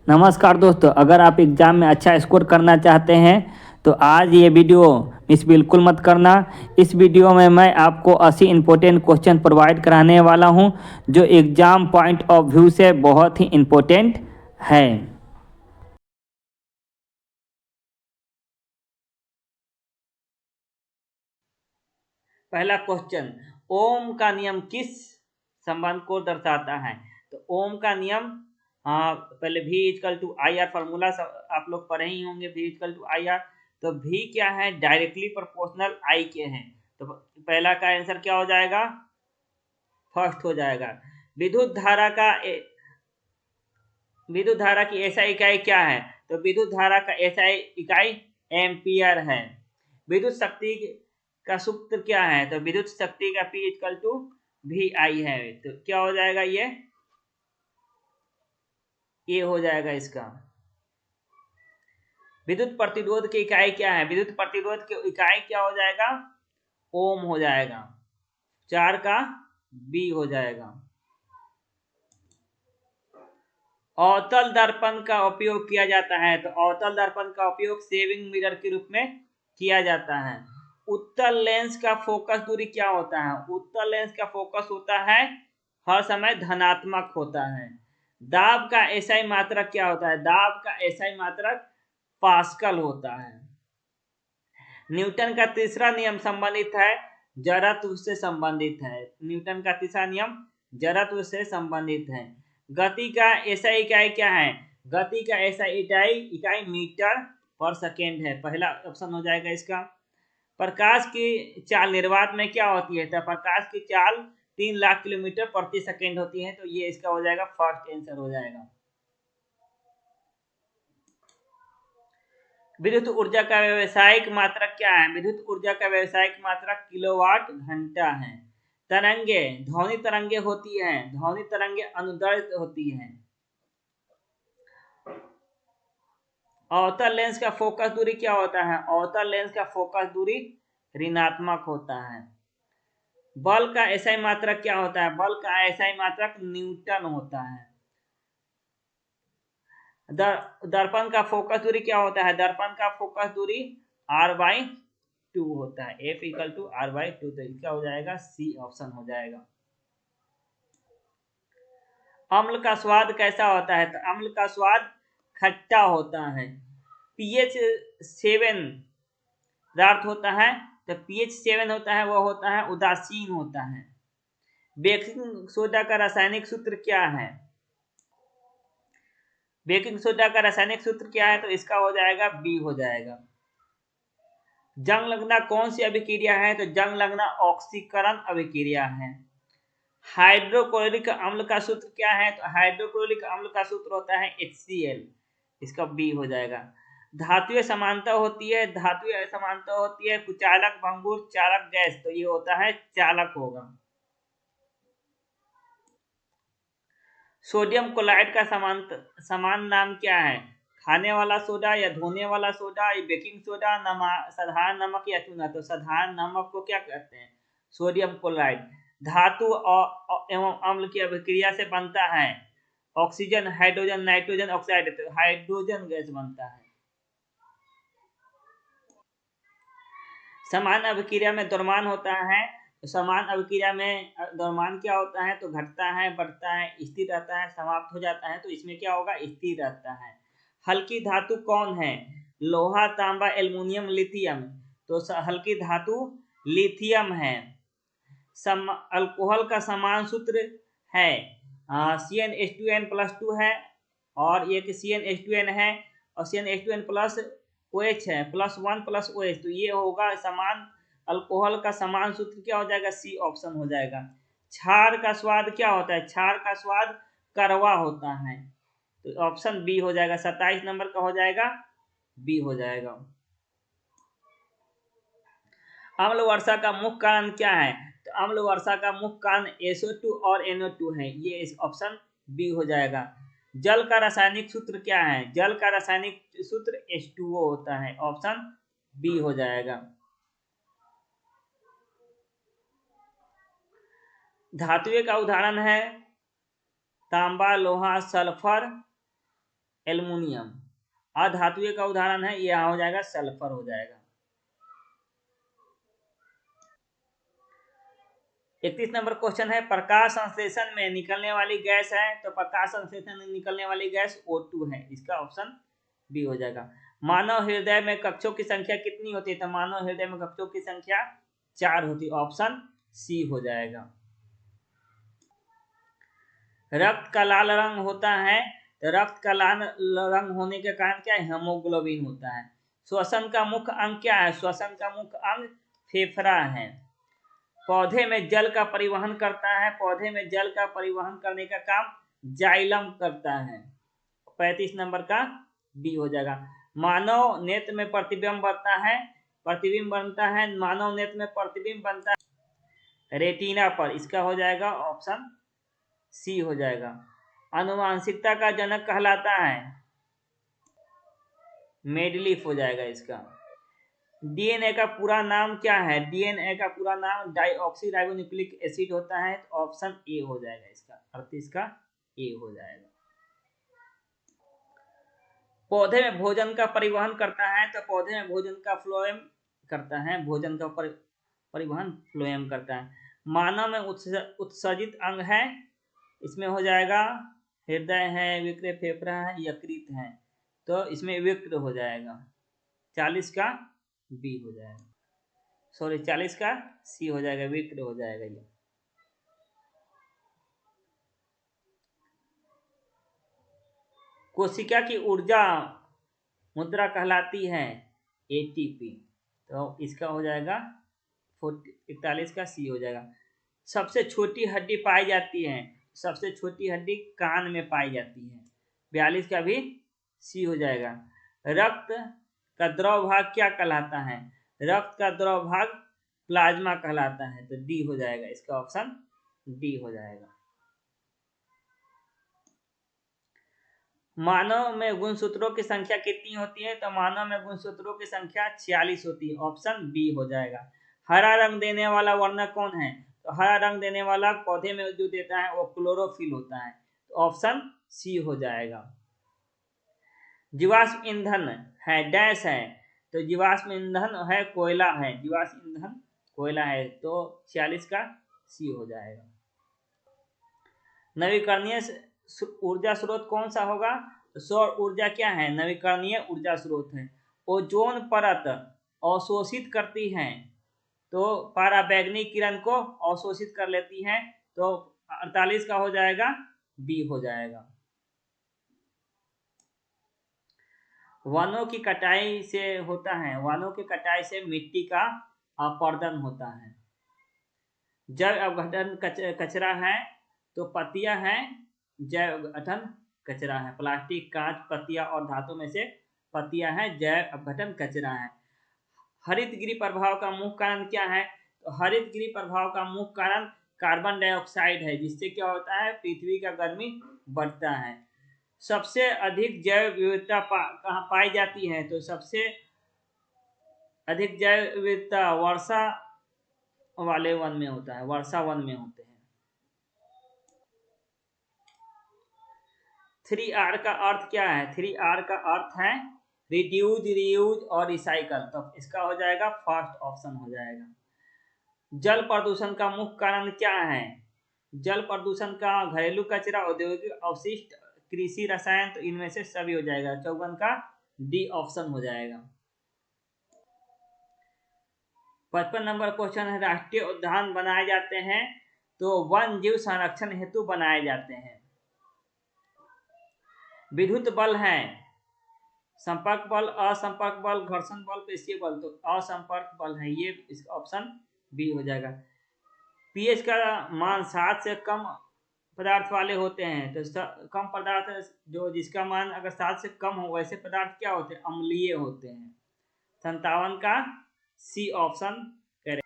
नमस्कार दोस्तों, अगर आप एग्ज़ाम में अच्छा स्कोर करना चाहते हैं तो आज ये वीडियो मिस बिल्कुल मत करना। इस वीडियो में मैं आपको 80 इम्पोर्टेंट क्वेश्चन प्रोवाइड कराने वाला हूं जो एग्ज़ाम पॉइंट ऑफ व्यू से बहुत ही इम्पोर्टेंट है। पहला क्वेश्चन, ओम का नियम किस संबंध को दर्शाता है? तो ओम का नियम, पहले V equal to I R formula आप लोग पढ़े ही होंगे। V equal to I R, तो V क्या है? डायरेक्टली प्रोपोर्शनल I के हैं। तो पहला का आंसर क्या हो जाएगा? फर्स्ट हो जाएगा। विद्युत धारा का विद्युत धारा की एसआई इकाई क्या है? तो विद्युत धारा का एसआई इकाई एम्पियर है। विद्युत शक्ति का सूत्र क्या है? तो विद्युत शक्ति का P इक्वल टू वी आई है। तो क्या हो जाएगा? ये हो जाएगा इसका। विद्युत प्रतिरोध की इकाई क्या है? विद्युत प्रतिरोध की इकाई क्या हो जाएगा? ओम हो जाएगा। 4 का बी हो जाएगा। अवतल दर्पण का उपयोग किया जाता है। तो अवतल दर्पण का उपयोग सेविंग मिरर के रूप में किया जाता है। उत्तल लेंस का फोकस दूरी क्या होता है? उत्तल लेंस का फोकस होता है हर समय धनात्मक होता है। दाब का एसआई मात्रक क्या होता है? दाब का एसआई मात्रक पास्कल होता है। न्यूटन का तीसरा नियम संबंधित है जड़त्व से संबंधित है। न्यूटन का तीसरा नियम जड़त्व से संबंधित है। गति का एसआई इकाई क्या है? गति का एसआई इकाई मीटर पर सेकेंड है। पहला ऑप्शन हो जाएगा इसका। प्रकाश की चाल निर्वात में क्या होती है? तो प्रकाश की चाल 3 लाख किलोमीटर प्रति सेकेंड होती है। तो ये इसका हो जाएगा, फर्स्ट आंसर हो जाएगा। विद्युत ऊर्जा का व्यावसायिक मात्रक क्या है? विद्युत ऊर्जा का व्यावसायिक मात्रक किलोवाट घंटा है। तरंगे, ध्वनि तरंगे होती हैं। ध्वनि तरंगे अनुदैर्ध्य होती हैं। अवतल लेंस का फोकस दूरी क्या होता है? अवतल लेंस का फोकस दूरी ऋणात्मक होता है। बल का एसआई मात्रक क्या होता है? बल का एसआई मात्रक न्यूटन होता है। दर्पण का फोकस दूरी क्या होता है? दर्पण का फोकस दूरी R/2 होता है। F equal to R/2। तो क्या हो जाएगा? सी ऑप्शन हो जाएगा। अम्ल का स्वाद कैसा होता है? तो अम्ल का स्वाद खट्टा होता है। pH 7 पदार्थ होता है। तो pH 7 होता है, वो होता है उदासीन होता है। बेकिंग सोडा का रासायनिक सूत्र क्या है? बेकिंग सोडा का रासायनिक सूत्र क्या है? तो इसका हो जाएगा बी हो जाएगा। जंग लगना कौन सी अभिक्रिया है? तो जंग लगना ऑक्सीकरण अभिक्रिया है। हाइड्रोक्लोरिक अम्ल का सूत्र क्या है? तो हाइड्रोक्लोरिक अम्ल का सूत्र होता है HCl। इसका बी हो जाएगा। धातुएं समानता होती है। धातुएं समानता होती है कुचालक, भंगुर, चालक, गैस। तो ये होता है चालक होगा। सोडियम क्लोराइड का समान नाम क्या है? खाने वाला सोडा या धोने वाला सोडा या बेकिंग सोडा, साधारण नमक या चूना? तो साधारण नमक को क्या कहते हैं? Sodium chloride. धातु एवं अम्ल की अभिक्रिया से बनता है ऑक्सीजन, हाइड्रोजन, नाइट्रोजन ऑक्साइड। तो हाइड्रोजन गैस बनता है। समान अभिक्रिया में द्रव्यमान होता है। तो समान अभिक्रिया में द्रव्यमान क्या होता है? तो घटता है, बढ़ता है, स्थिर रहता है, समाप्त हो जाता है। तो इसमें क्या होगा? स्थिर रहता है। हल्की धातु कौन है? लोहा, तांबा, एल्युमिनियम, लिथियम। तो हल्की धातु लिथियम है। अल्कोहल का समान सूत्र है CnH2n+2 है, और एक CnH2n है, और CnH2n+ OH है, +1 + OH। तो ये होगा समान अल्कोहल का समान सूत्र क्या हो जाएगा? सी ऑप्शन हो जाएगा। क्षार का स्वाद क्या होता है? क्षार का स्वाद कड़वा होता है। तो ऑप्शन बी हो जाएगा। 27 नंबर का हो जाएगा, बी हो जाएगा। अम्ल वर्षा का मुख्य कारण क्या है? तो अम्ल वर्षा का मुख्य कारण SO2 और NO2 है। ये इस ऑप्शन बी हो जाएगा। जल का रासायनिक सूत्र क्या है? जल का रासायनिक सूत्र H2O होता है। ऑप्शन बी हो जाएगा। धातुएं का उदाहरण है तांबा, लोहा, सल्फर, एल्युमिनियम। अधातुएं का उदाहरण है, यहाँ हो जाएगा सल्फर हो जाएगा। 31 नंबर क्वेश्चन है, प्रकाश संश्लेषण में निकलने वाली गैस है, तो प्रकाश संश्लेषण में निकलने वाली गैस O2 है, इसका ऑप्शन बी हो जाएगा। मानव हृदय में कक्षों की संख्या कितनी होती है, तो मानव हृदय में कक्षों की संख्या 4 होती है, ऑप्शन सी हो जाएगा। रक्त का लाल रंग होता है, तो रक्त का लाल रंग होने के कारण क्या है, हेमोग्लोबिन होता है। श्वसन का मुख्य अंग क्या है, श्वसन का मुख्य अंग फेफड़ा है। पौधे में जल का परिवहन करता है, पौधे में जल का परिवहन करने का काम जाइलम करता है। 35 नंबर का बी हो जाएगा। मानव नेत्र में प्रतिबिंब बनता है, प्रतिबिंब बनता है, मानव नेत्र में प्रतिबिंब बनता है रेटिना पर, इसका हो जाएगा ऑप्शन सी हो जाएगा। आनुवांशिकता का जनक कहलाता है, मेडलिफ हो जाएगा इसका। डीएनए का पूरा नाम क्या है, डीएनए का पूरा नाम डाइऑक्सी राइबोन्यूक्लिक एसिड होता है, तो ऑप्शन ए हो जाएगा इसका, 38 का ए हो जाएगा। पौधे में भोजन का परिवहन करता है, तो पौधे में भोजन का फ्लोएम करता है, भोजन का परिवहन फ्लोएम करता है। मानव में उत्सर्जित अंग है, इसमें हो जाएगा हृदय है, विकृत फेफड़ा है, यकृत है, तो इसमें विकृत हो जाएगा, 40 का बी हो जाएगा, सॉरी 40 का सी हो जाएगा, विकृत हो जाएगा ये। कोशिका की ऊर्जा मुद्रा कहलाती है एटीपी, तो इसका हो जाएगा 41 का सी हो जाएगा। सबसे छोटी हड्डी पाई जाती है, सबसे छोटी हड्डी कान में पाई जाती है, 42 का भी सी हो जाएगा। रक्त का द्रव भाग क्या कहलाता है, रक्त का द्रव भाग प्लाज्मा कहलाता है, तो डी हो जाएगा, इसका ऑप्शन डी हो जाएगा। मानव में गुणसूत्रों की संख्या कितनी होती है, तो मानव में गुणसूत्रों की संख्या 46 होती है, ऑप्शन बी हो जाएगा। हरा रंग देने वाला वर्णक कौन है, तो हरा रंग देने वाला पौधे में जो देता है वो क्लोरोफिल होता है, तो ऑप्शन सी हो जाएगा। जीवाश्म ईंधन है डैश है, तो जीवाश्म ईंधन है कोयला है, जीवाश्म ईंधन कोयला है, तो 46 का सी हो जाएगा। नवीकरणीय ऊर्जा स्रोत कौन सा होगा, तो सौर ऊर्जा क्या है, नवीकरणीय ऊर्जा स्रोत है। ओजोन परत अवशोषित करती है, तो पराबैंगनी किरण को अवशोषित कर लेती है, तो 48 का हो जाएगा, बी हो जाएगा। वनों की कटाई से होता है, वनों की कटाई से मिट्टी का अपरदन होता है। जैव अपघटन कचरा है, तो पत्तियां हैं जैव अपघटन कचरा है, प्लास्टिक, कांच, पत्तियां और धातु में से पत्तियां हैं जैव अपघटन कचरा है। हरित गृह प्रभाव का मुख्य कारण क्या है, तो हरित गृह प्रभाव का मुख्य कारण कार्बन डाइऑक्साइड है, जिससे क्या होता है, पृथ्वी का गर्मी बढ़ता है। सबसे अधिक जैव विविधता कहाँ पाई जाती है, तो सबसे अधिक जैव विविधता वर्षा वाले वन में होता है, वर्षा वन में होते हैं। 3R का अर्थ क्या है, 3R का अर्थ है रिड्यूज, रीयूज और रिसाइकल, तो इसका हो जाएगा फर्स्ट ऑप्शन हो जाएगा। जल प्रदूषण का मुख्य कारण क्या है, जल प्रदूषण का घरेलू कचरा, औद्योगिक अवशिष्ट, कृषि रसायन, तो इनमें से सभी हो जाएगा, 54 का डी ऑप्शन हो जाएगा। 55 नंबर क्वेश्चन है, राष्ट्रीय उद्यान बनाए जाते हैं, तो वन जीव संरक्षण हेतु बनाए जाते हैं। विद्युत बल है, संपर्क बल, असंपर्क बल, घर्षण बल, पृष्ठीय बल, तो असंपर्क बल है ये, इसका ऑप्शन बी हो जाएगा। पीएच का मान 7 से कम पदार्थ वाले होते हैं, तो कम पदार्थ जो जिसका मान अगर 7 से कम हो वैसे पदार्थ क्या होते हैं, अम्लीय होते हैं, 57 का सी ऑप्शन करें।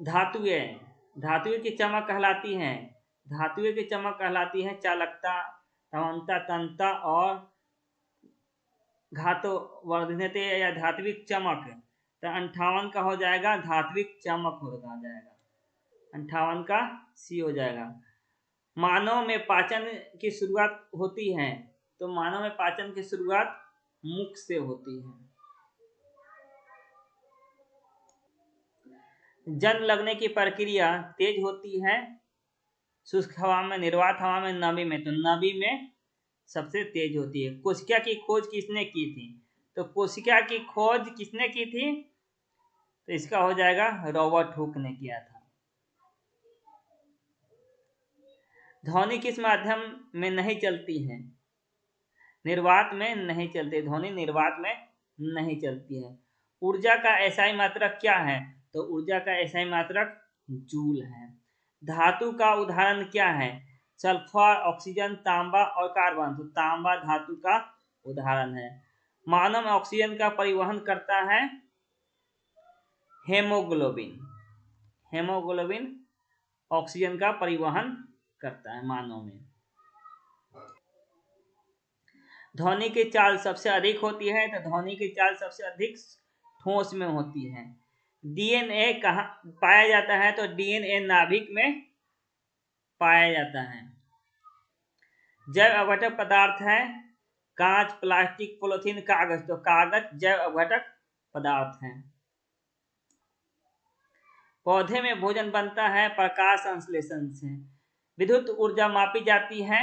धातुएं, धातुएं की चमक कहलाती हैं, धातुएं की चमक कहलाती है चालकता, तवंता, तंता और घातो वर्धनते या धात्विक चमक, तो 58 का हो जाएगा, धात्विक चमक हो जाएगा, 58 का सी हो जाएगा। मानव में पाचन की शुरुआत होती है, तो मानव में पाचन की शुरुआत मुख से होती है। जन्म लगने की प्रक्रिया तेज होती है शुष्क हवा में, निर्वात हवा में, नमी में। तो नमी में सबसे तेज होती है। कोशिका की खोज किसने की थी? तो कोशिका की खोज किसने की थी? तो इसका हो जाएगा रॉबर्ट हुक ने किया था। ध्वनि किस माध्यम में नहीं चलती है? निर्वात में नहीं चलती। ध्वनि निर्वात में नहीं चलती है। ऊर्जा का एसआई मात्रक क्या है? तो ऊर्जा का एसआई मात्रक जूल है। धातु का उदाहरण क्या है? सल्फर, ऑक्सीजन, तांबा और कार्बन। तो तांबा धातु का उदाहरण है। मानव में ऑक्सीजन का परिवहन करता है हेमोग्लोबिन। हेमोग्लोबिन ऑक्सीजन का परिवहन करता है मानव में। ध्वनि की चाल सबसे अधिक होती है, तो ध्वनि की चाल सबसे अधिक ठोस में होती है। डीएनए कहाँ पाया जाता है? तो डीएनए नाभिक में पाया जाता है। जैव अपघटक पदार्थ है कांच, प्लास्टिक, पॉलीथीन, कागज। तो कागज जैव अपघटक पदार्थ है। पौधे में भोजन बनता है प्रकाश संश्लेषण से। विद्युत ऊर्जा मापी जाती है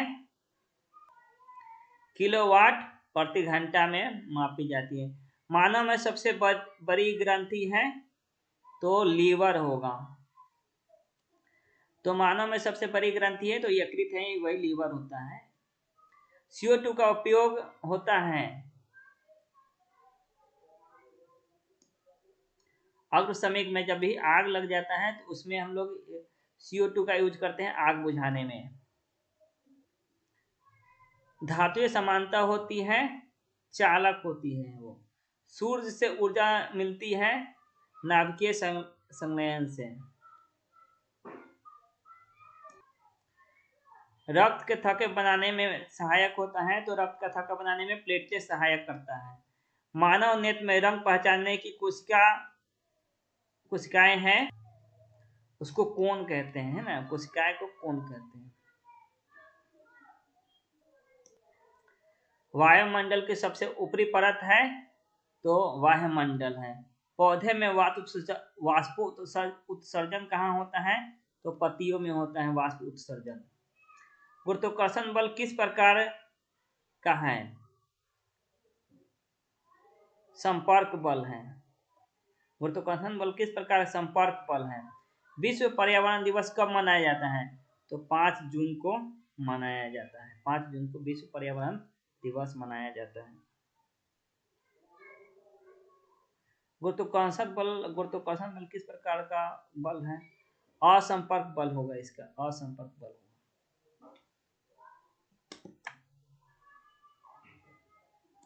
किलोवाट प्रति घंटा में मापी जाती है। मानव में सबसे बड़ी ग्रंथि है तो लीवर होगा। तो मानव में सबसे बड़ी ग्रंथि है तो यकृत है, वही लीवर होता है। CO2 का उपयोग होता है अग्निशमन में। जब भी आग लग जाता है तो उसमें हम लोग CO2 का यूज करते हैं आग बुझाने में। धातुएं समानता होती है, चालक होती है वो। सूर्य से ऊर्जा मिलती है नाभिकीय संलयन से। रक्त के थक्के बनाने में सहायक होता है, तो रक्त का थक्का बनाने में प्लेटलेट सहायक करता है। मानव नेत्र में रंग पहचानने की कोशिकाएं हैं, उसको कोन कहते हैं, है ना। कोशिकाएं को कोन कहते हैं। वायुमंडल की सबसे ऊपरी परत है तो वायुमंडल है। पौधे में वाष्प उत्सर्जन कहाँ होता है? तो पत्तियों में होता है वाष्प उत्सर्जन। गुरुत्वाकर्षण बल किस प्रकार का है? संपर्क बल है। गुरुत्वाकर्षण बल किस प्रकार संपर्क बल है। विश्व पर्यावरण दिवस कब मनाया जाता है? तो 5 जून को मनाया जाता है। 5 जून को विश्व पर्यावरण दिवस मनाया जाता है। गुरुत्वाकर्षण बल किस प्रकार का बल है? असंपर्क बल होगा इसका, असंपर्क बल।